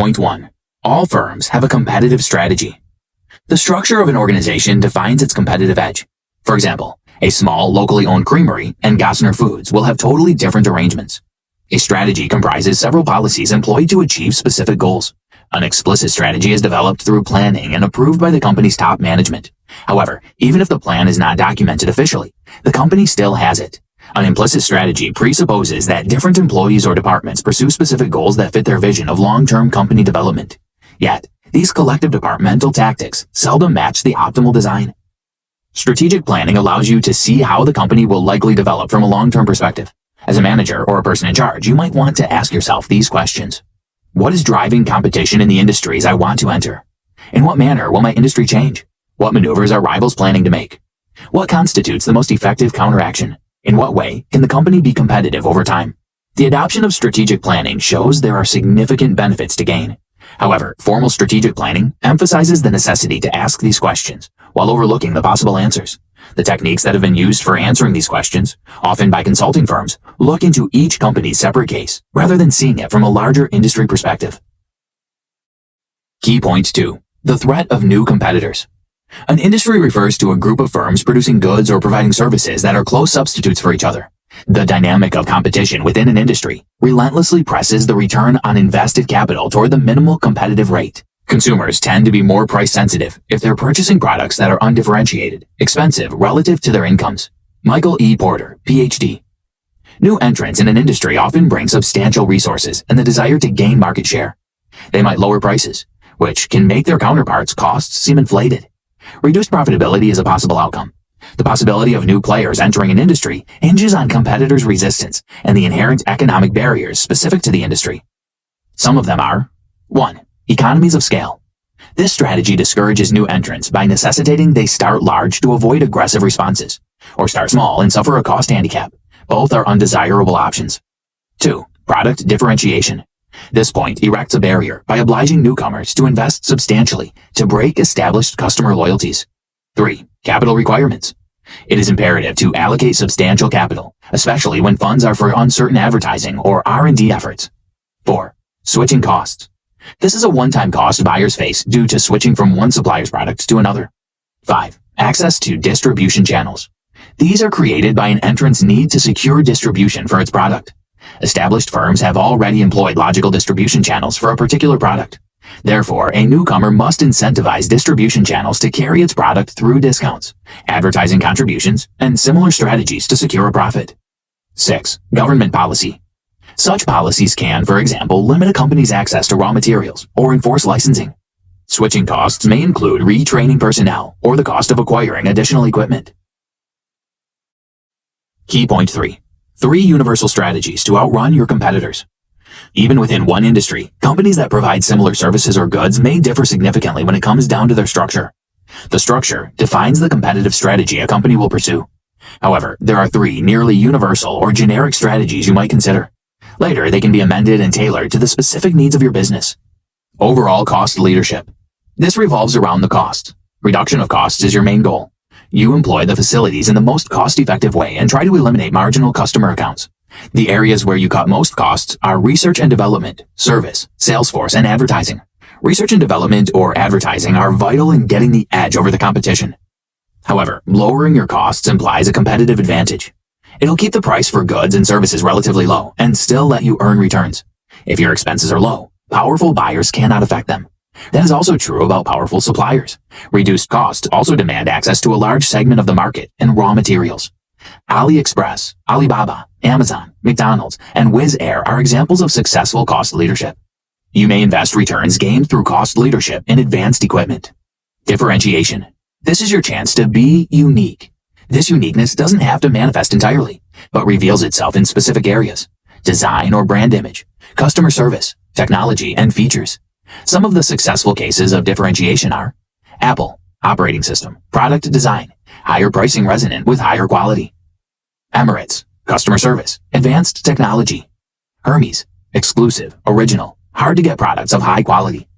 Point 1. All firms have a competitive strategy. The structure of an organization defines its competitive edge. For example, a small, locally owned creamery and Gossamer Foods will have totally different arrangements. A strategy comprises several policies employed to achieve specific goals. An explicit strategy is developed through planning and approved by the company's top management. However, even if the plan is not documented officially, the company still has it. An implicit strategy presupposes that different employees or departments pursue specific goals that fit their vision of long-term company development. Yet, these collective departmental tactics seldom match the optimal design. Strategic planning allows you to see how the company will likely develop from a long-term perspective. As a manager or a person in charge, you might want to ask yourself these questions. What is driving competition in the industries I want to enter? In what manner will my industry change? What maneuvers are rivals planning to make? What constitutes the most effective counteraction? In what way can the company be competitive over time? The adoption of strategic planning shows there are significant benefits to gain. However, formal strategic planning emphasizes the necessity to ask these questions while overlooking the possible answers. The techniques that have been used for answering these questions, often by consulting firms, look into each company's separate case rather than seeing it from a larger industry perspective. Key point 2. The threat of new competitors. An industry refers to a group of firms producing goods or providing services that are close substitutes for each other. The dynamic of competition within an industry relentlessly presses the return on invested capital toward the minimal competitive rate. Consumers tend to be more price sensitive if they're purchasing products that are undifferentiated, expensive relative to their incomes. Michael E. Porter, PhD. New entrants in an industry often bring substantial resources and the desire to gain market share. They might lower prices, which can make their counterparts' costs seem inflated. Reduced profitability is a possible outcome. The possibility of new players entering an industry hinges on competitors' resistance and the inherent economic barriers specific to the industry. Some of them are 1. Economies of scale. This strategy discourages new entrants by necessitating they start large to avoid aggressive responses, or start small and suffer a cost handicap. Both are undesirable options. 2. Product differentiation. This point erects a barrier by obliging newcomers to invest substantially to break established customer loyalties. 3. Capital requirements. It is imperative to allocate substantial capital, especially when funds are for uncertain advertising or R&D efforts. 4. Switching costs. This is a one-time cost buyers face due to switching from one supplier's product to another. 5. Access to distribution channels. These are created by an entrant's need to secure distribution for its product. Established firms have already employed logical distribution channels for a particular product. Therefore, a newcomer must incentivize distribution channels to carry its product through discounts, advertising contributions, and similar strategies to secure a profit. 6. Government policy. Such policies can, for example, limit a company's access to raw materials or enforce licensing. Switching costs may include retraining personnel or the cost of acquiring additional equipment. Key point 3. 3 universal strategies to outrun your competitors. Even within one industry, companies that provide similar services or goods may differ significantly when it comes down to their structure. The structure defines the competitive strategy a company will pursue. However, there are 3 nearly universal or generic strategies you might consider. Later, they can be amended and tailored to the specific needs of your business. Overall cost leadership. This revolves around the cost. Reduction of costs is your main goal. You employ the facilities in the most cost-effective way and try to eliminate marginal customer accounts. The areas where you cut most costs are research and development, service, sales force, and advertising. Research and development or advertising are vital in getting the edge over the competition. However, lowering your costs implies a competitive advantage. It'll keep the price for goods and services relatively low and still let you earn returns. If your expenses are low, powerful buyers cannot affect them. That is also true about powerful suppliers. Reduced costs also demand access to a large segment of the market and raw materials. AliExpress, Alibaba, Amazon, McDonald's, and Wizz Air are examples of successful cost leadership. You may invest returns gained through cost leadership in advanced equipment. Differentiation. This is your chance to be unique. This uniqueness doesn't have to manifest entirely, but reveals itself in specific areas: design or brand image, customer service, technology, and features. Some of the successful cases of differentiation are Apple, operating system, product design, higher pricing resonant with higher quality. Emirates, customer service, advanced technology. Hermes, exclusive, original, hard to get products of high quality.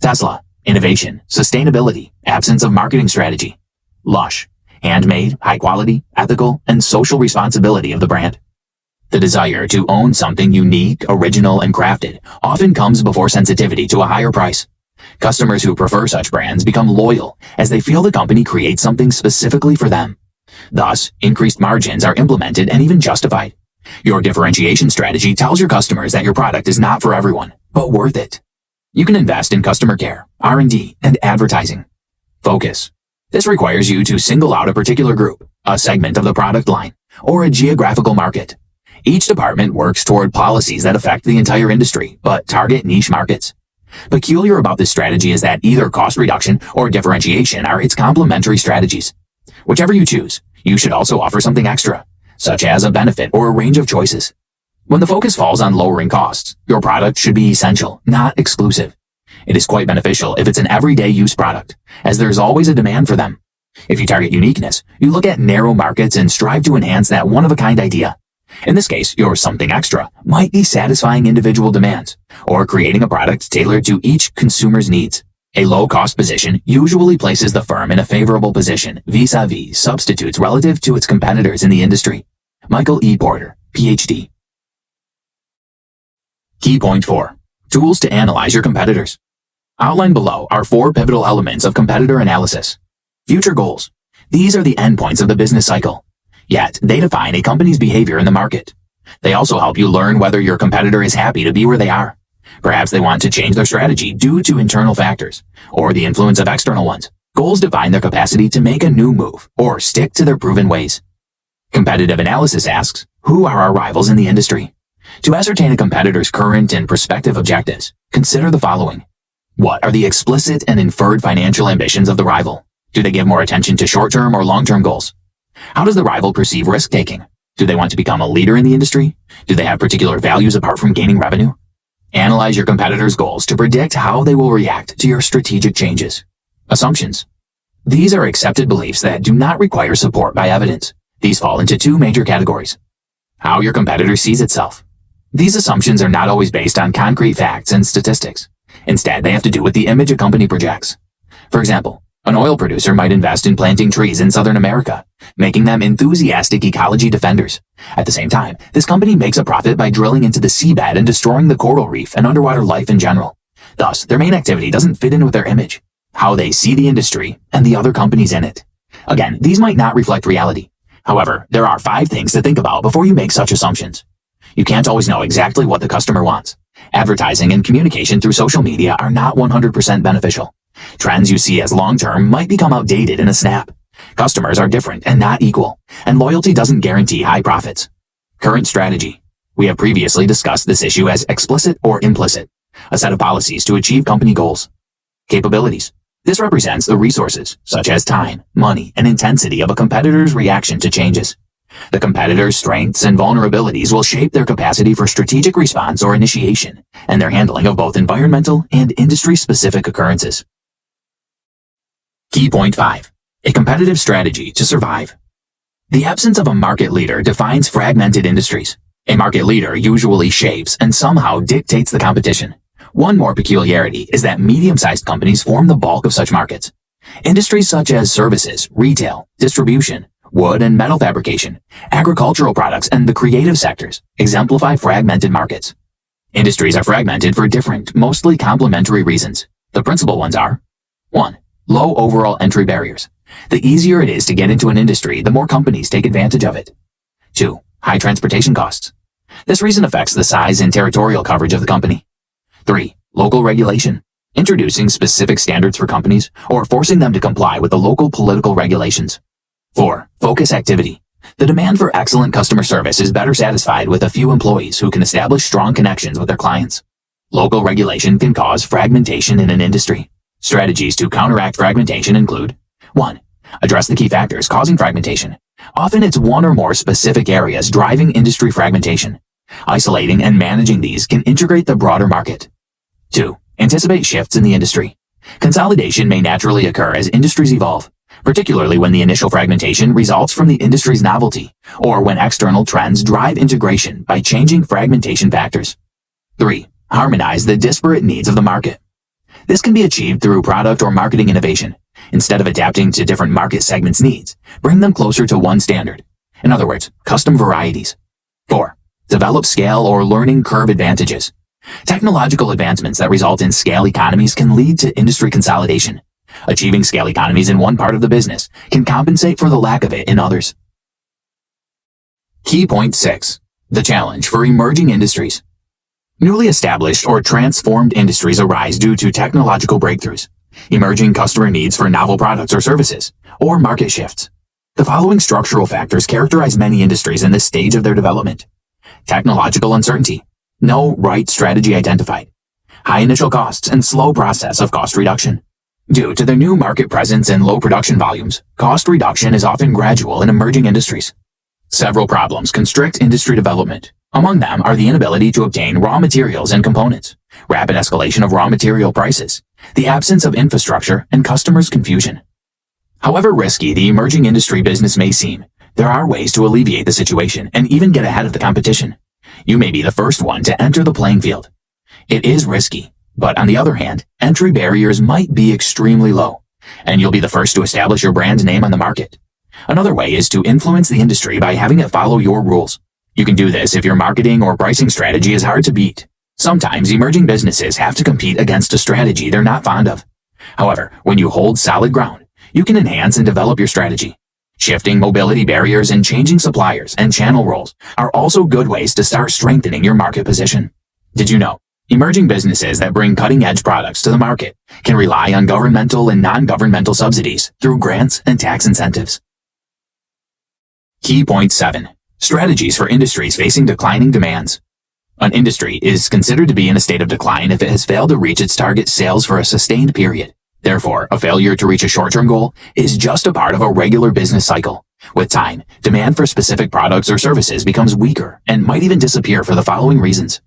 Tesla, innovation, sustainability, absence of marketing strategy. Lush, handmade, high quality, ethical, and social responsibility of the brand. The desire to own something unique, original, and crafted often comes before sensitivity to a higher price. Customers who prefer such brands become loyal as they feel the company creates something specifically for them. Thus, increased margins are implemented and even justified. Your differentiation strategy tells your customers that your product is not for everyone, but worth it. You can invest in customer care, R&D, and advertising. Focus. This requires you to single out a particular group, a segment of the product line, or a geographical market. Each department works toward policies that affect the entire industry, but target niche markets. Peculiar about this strategy is that either cost reduction or differentiation are its complementary strategies. Whichever you choose, you should also offer something extra, such as a benefit or a range of choices. When the focus falls on lowering costs, your product should be essential, not exclusive. It is quite beneficial if it's an everyday use product, as there is always a demand for them. If you target uniqueness, you look at narrow markets and strive to enhance that one-of-a-kind idea. In this case, your something extra might be satisfying individual demands, or creating a product tailored to each consumer's needs. A low-cost position usually places the firm in a favorable position vis-a-vis substitutes relative to its competitors in the industry. Michael E. Porter, Ph.D. Key point 4. Tools to analyze your competitors. Outlined below are 4 pivotal elements of competitor analysis. Future goals. These are the endpoints of the business cycle. Yet, they define a company's behavior in the market. They also help you learn whether your competitor is happy to be where they are. Perhaps they want to change their strategy due to internal factors, or the influence of external ones. Goals define their capacity to make a new move, or stick to their proven ways. Competitive analysis asks, who are our rivals in the industry? To ascertain a competitor's current and prospective objectives, consider the following. What are the explicit and inferred financial ambitions of the rival? Do they give more attention to short-term or long-term goals? How does the rival perceive risk-taking? Do they want to become a leader in the industry? Do they have particular values apart from gaining revenue? Analyze your competitors' goals to predict how they will react to your strategic changes. Assumptions. These are accepted beliefs that do not require support by evidence. These fall into 2 major categories. How your competitor sees itself. These assumptions are not always based on concrete facts and statistics. Instead, they have to do with the image a company projects. For example, an oil producer might invest in planting trees in Southern America, making them enthusiastic ecology defenders. At the same time, this company makes a profit by drilling into the seabed and destroying the coral reef and underwater life in general. Thus, their main activity doesn't fit in with their image, how they see the industry, and the other companies in it. Again, these might not reflect reality. However, there are 5 things to think about before you make such assumptions. You can't always know exactly what the customer wants. Advertising and communication through social media are not 100% beneficial. Trends you see as long-term might become outdated in a snap. Customers are different and not equal, and loyalty doesn't guarantee high profits. Current strategy. We have previously discussed this issue as explicit or implicit, a set of policies to achieve company goals. Capabilities. This represents the resources, such as time, money, and intensity of a competitor's reaction to changes. The competitor's strengths and vulnerabilities will shape their capacity for strategic response or initiation, and their handling of both environmental and industry-specific occurrences. Key point 5. A competitive strategy to survive. The absence of a market leader defines fragmented industries. A market leader usually shapes and somehow dictates the competition. One more peculiarity is that medium-sized companies form the bulk of such markets. Industries such as services, retail, distribution, wood and metal fabrication, agricultural products, and the creative sectors exemplify fragmented markets. Industries are fragmented for different, mostly complementary reasons. The principal ones are 1. Low overall entry barriers. The easier it is to get into an industry, the more companies take advantage of it. 2. High transportation costs. This reason affects the size and territorial coverage of the company. 3. Local regulation. Introducing specific standards for companies or forcing them to comply with the local political regulations. 4. Focus activity. The demand for excellent customer service is better satisfied with a few employees who can establish strong connections with their clients. Local regulation can cause fragmentation in an industry. Strategies to counteract fragmentation include 1. Address the key factors causing fragmentation. Often it's one or more specific areas driving industry fragmentation. Isolating and managing these can integrate the broader market. 2. Anticipate shifts in the industry. Consolidation may naturally occur as industries evolve, particularly when the initial fragmentation results from the industry's novelty, or when external trends drive integration by changing fragmentation factors. 3. Harmonize the disparate needs of the market. This can be achieved through product or marketing innovation. Instead of adapting to different market segments' needs, bring them closer to one standard. In other words, custom varieties. 4. develop scale or learning curve advantages. Technological advancements that result in scale economies can lead to industry consolidation. Achieving scale economies in one part of the business can compensate for the lack of it in others. Key point 6. The challenge for emerging industries. Newly established or transformed industries arise due to technological breakthroughs, emerging customer needs for novel products or services, or market shifts. The following structural factors characterize many industries in this stage of their development. Technological uncertainty. No right strategy identified. High initial costs and slow process of cost reduction. Due to their new market presence and low production volumes, cost reduction is often gradual in emerging industries. Several problems constrict industry development. Among them are the inability to obtain raw materials and components, rapid escalation of raw material prices, the absence of infrastructure, and customers' confusion. However risky the emerging industry business may seem, there are ways to alleviate the situation and even get ahead of the competition. You may be the first one to enter the playing field. It is risky, but on the other hand, entry barriers might be extremely low, and you'll be the first to establish your brand name on the market. Another way is to influence the industry by having it follow your rules. You can do this if your marketing or pricing strategy is hard to beat. Sometimes emerging businesses have to compete against a strategy they're not fond of. However, when you hold solid ground, you can enhance and develop your strategy. Shifting mobility barriers and changing suppliers and channel roles are also good ways to start strengthening your market position. Did you know? Emerging businesses that bring cutting-edge products to the market can rely on governmental and non-governmental subsidies through grants and tax incentives. Key point 7. Strategies for industries facing declining demands. An industry is considered to be in a state of decline if it has failed to reach its target sales for a sustained period. Therefore, a failure to reach a short-term goal is just a part of a regular business cycle. With time, demand for specific products or services becomes weaker and might even disappear for the following reasons.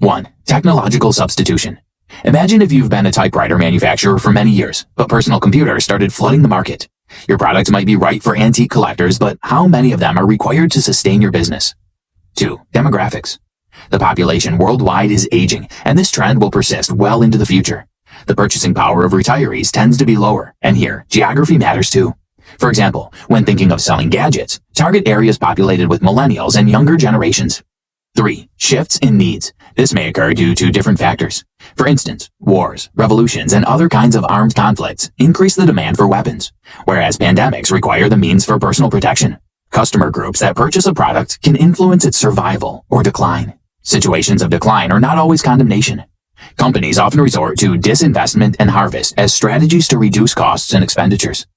1. Technological substitution. Imagine if you've been a typewriter manufacturer for many years, but personal computers started flooding the market. Your products might be right for antique collectors, but how many of them are required to sustain your business? 2. Demographics. The population worldwide is aging, and this trend will persist well into the future. The purchasing power of retirees tends to be lower, and here, geography matters too. For example, when thinking of selling gadgets, target areas populated with millennials and younger generations. 3. Shifts in needs. This may occur due to different factors. For instance, wars, revolutions, and other kinds of armed conflicts increase the demand for weapons, whereas pandemics require the means for personal protection. Customer groups that purchase a product can influence its survival or decline. Situations of decline are not always condemnation. Companies often resort to disinvestment and harvest as strategies to reduce costs and expenditures.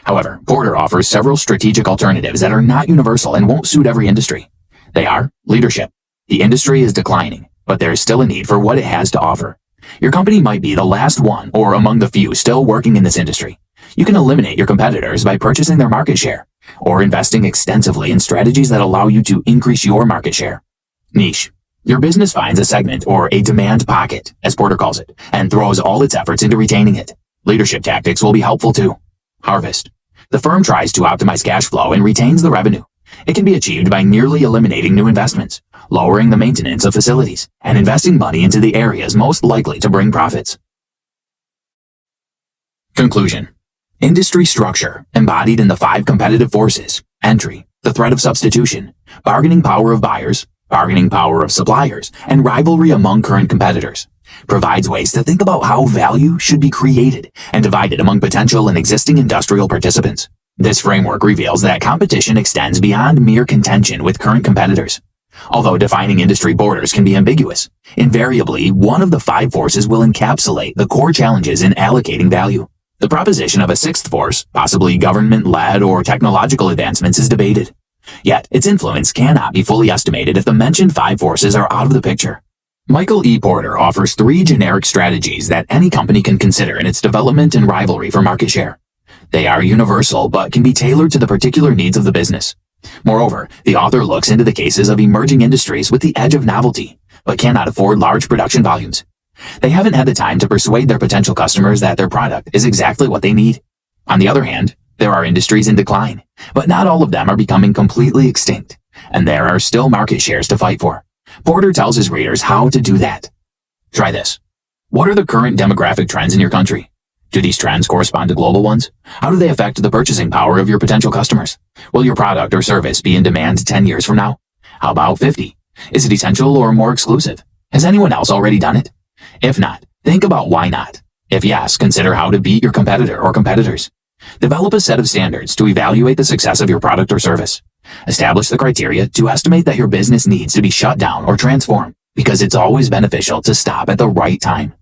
However, Porter offers several strategic alternatives that are not universal and won't suit every industry. They are leadership. The industry is declining, but there is still a need for what it has to offer. Your company might be the last one or among the few still working in this industry. You can eliminate your competitors by purchasing their market share or investing extensively in strategies that allow you to increase your market share. Niche. Your business finds a segment or a demand pocket, as Porter calls it, and throws all its efforts into retaining it. Leadership tactics will be helpful too. Harvest. The firm tries to optimize cash flow and retains the revenue. It can be achieved by nearly eliminating new investments, lowering the maintenance of facilities, and investing money into the areas most likely to bring profits. Conclusion. Industry structure, embodied in the 5 competitive forces: entry, the threat of substitution, bargaining power of buyers, bargaining power of suppliers, and rivalry among current competitors, provides ways to think about how value should be created and divided among potential and existing industrial participants. This framework reveals that competition extends beyond mere contention with current competitors. Although defining industry borders can be ambiguous, invariably one of the 5 forces will encapsulate the core challenges in allocating value. The proposition of a 6th force, possibly government-led or technological advancements, is debated. Yet, its influence cannot be fully estimated if the mentioned 5 forces are out of the picture. Michael E. Porter offers 3 generic strategies that any company can consider in its development and rivalry for market share. They are universal but can be tailored to the particular needs of the business. Moreover, the author looks into the cases of emerging industries with the edge of novelty, but cannot afford large production volumes. They haven't had the time to persuade their potential customers that their product is exactly what they need. On the other hand, there are industries in decline, but not all of them are becoming completely extinct, and there are still market shares to fight for. Porter tells his readers how to do that. Try this. What are the current demographic trends in your country? Do these trends correspond to global ones? How do they affect the purchasing power of your potential customers? Will your product or service be in demand 10 years from now? How about 50? Is it essential or more exclusive? Has anyone else already done it? If not, think about why not. If yes, consider how to beat your competitor or competitors. Develop a set of standards to evaluate the success of your product or service. Establish the criteria to estimate that your business needs to be shut down or transformed, because it's always beneficial to stop at the right time.